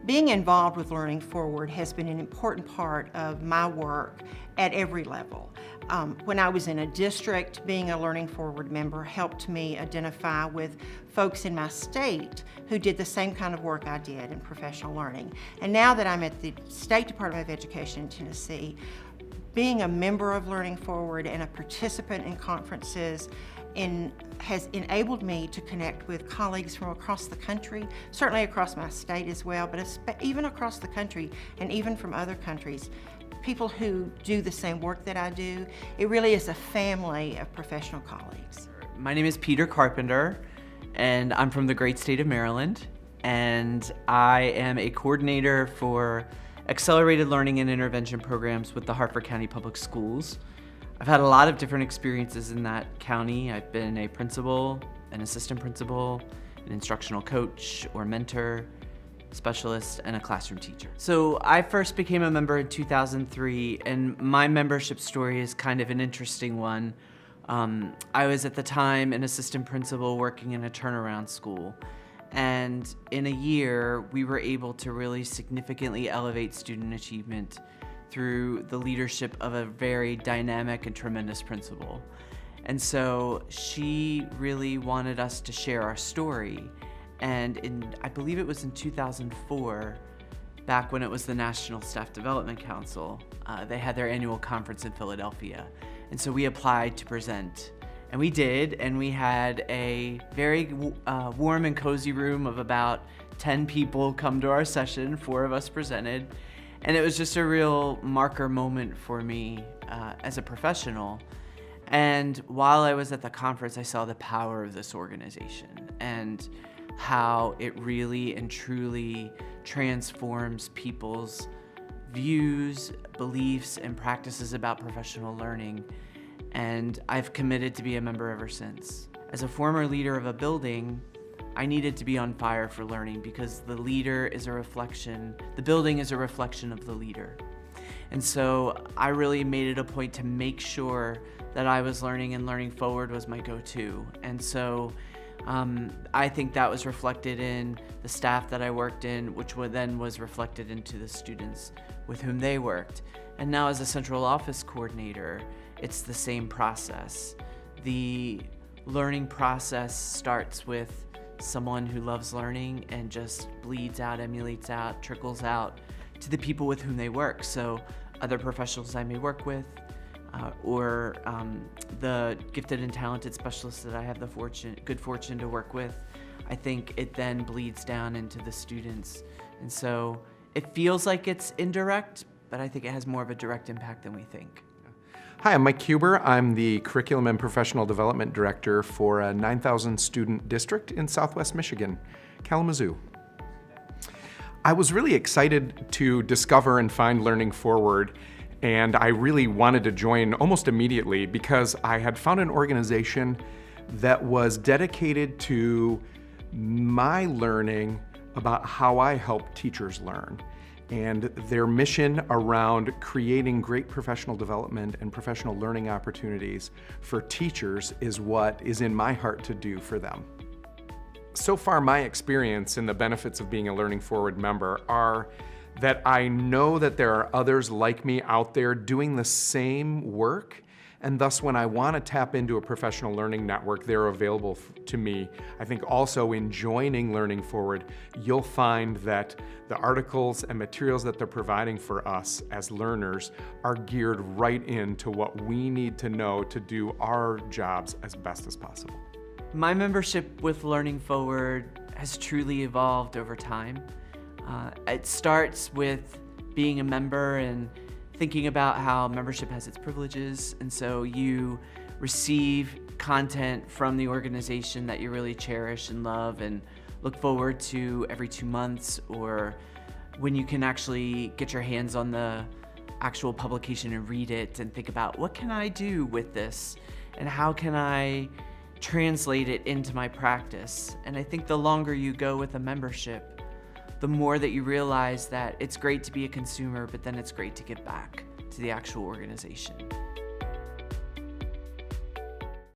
Being involved with Learning Forward has been an important part of my work at every level. When I was in a district, being a Learning Forward member helped me identify with folks in my state who did the same kind of work I did in professional learning. And now that I'm at the State Department of Education in Tennessee, being a member of Learning Forward and a participant in conferences has enabled me to connect with colleagues from across the country, certainly across my state as well, but even across the country and even from other countries, people who do the same work that I do. It really is a family of professional colleagues. My name is Peter Carpenter, and I'm from the great state of Maryland, and I am a coordinator for accelerated learning and intervention programs with the Harford County Public Schools. I've had a lot of different experiences in that county. I've been a principal, an assistant principal, an instructional coach or mentor, specialist, and a classroom teacher. So I first became a member in 2003, and my membership story is kind of an interesting one. I was at the time an assistant principal working in a turnaround school. And in a year, we were able to really significantly elevate student achievement through the leadership of a very dynamic and tremendous principal. And so she really wanted us to share our story. And I believe it was in 2004, back when it was the National Staff Development Council, they had their annual conference in Philadelphia. And so we applied to present. And we did, and we had a very warm and cozy room of about 10 people come to our session. 4 of us presented. And it was just a real marker moment for me as a professional. And while I was at the conference, I saw the power of this organization and how it really and truly transforms people's views, beliefs, and practices about professional learning. And I've committed to be a member ever since. As a former leader of a building, I needed to be on fire for learning because the leader is a reflection, the building is a reflection of the leader. And so I really made it a point to make sure that I was learning, and Learning Forward was my go-to. And so I think that was reflected in the staff that I worked in, which then was reflected into the students with whom they worked. And now as a central office coordinator, it's the same process. The learning process starts with someone who loves learning and just bleeds out, emulates out, trickles out to the people with whom they work. So other professionals I may work with, or the gifted and talented specialists that I have the good fortune to work with, I think it then bleeds down into the students. And so it feels like it's indirect, but I think it has more of a direct impact than we think. Hi, I'm Mike Huber. I'm the Curriculum and Professional Development Director for a 9,000 student district in Southwest Michigan, Kalamazoo. I was really excited to discover and find Learning Forward, and I really wanted to join almost immediately because I had found an organization that was dedicated to my learning about how I help teachers learn. And their mission around creating great professional development and professional learning opportunities for teachers is what is in my heart to do for them. So far, my experience and the benefits of being a Learning Forward member are that I know that there are others like me out there doing the same work, and thus when I want to tap into a professional learning network, they're available to me. I think also in joining Learning Forward, you'll find that the articles and materials that they're providing for us as learners are geared right into what we need to know to do our jobs as best as possible. My membership with Learning Forward has truly evolved over time. It starts with being a member and thinking about how membership has its privileges, and so you receive content from the organization that you really cherish and love and look forward to every 2 months, or when you can actually get your hands on the actual publication and read it and think about, what can I do with this and how can I translate it into my practice? And I think the longer you go with a membership, the more that you realize that it's great to be a consumer, but then it's great to give back to the actual organization.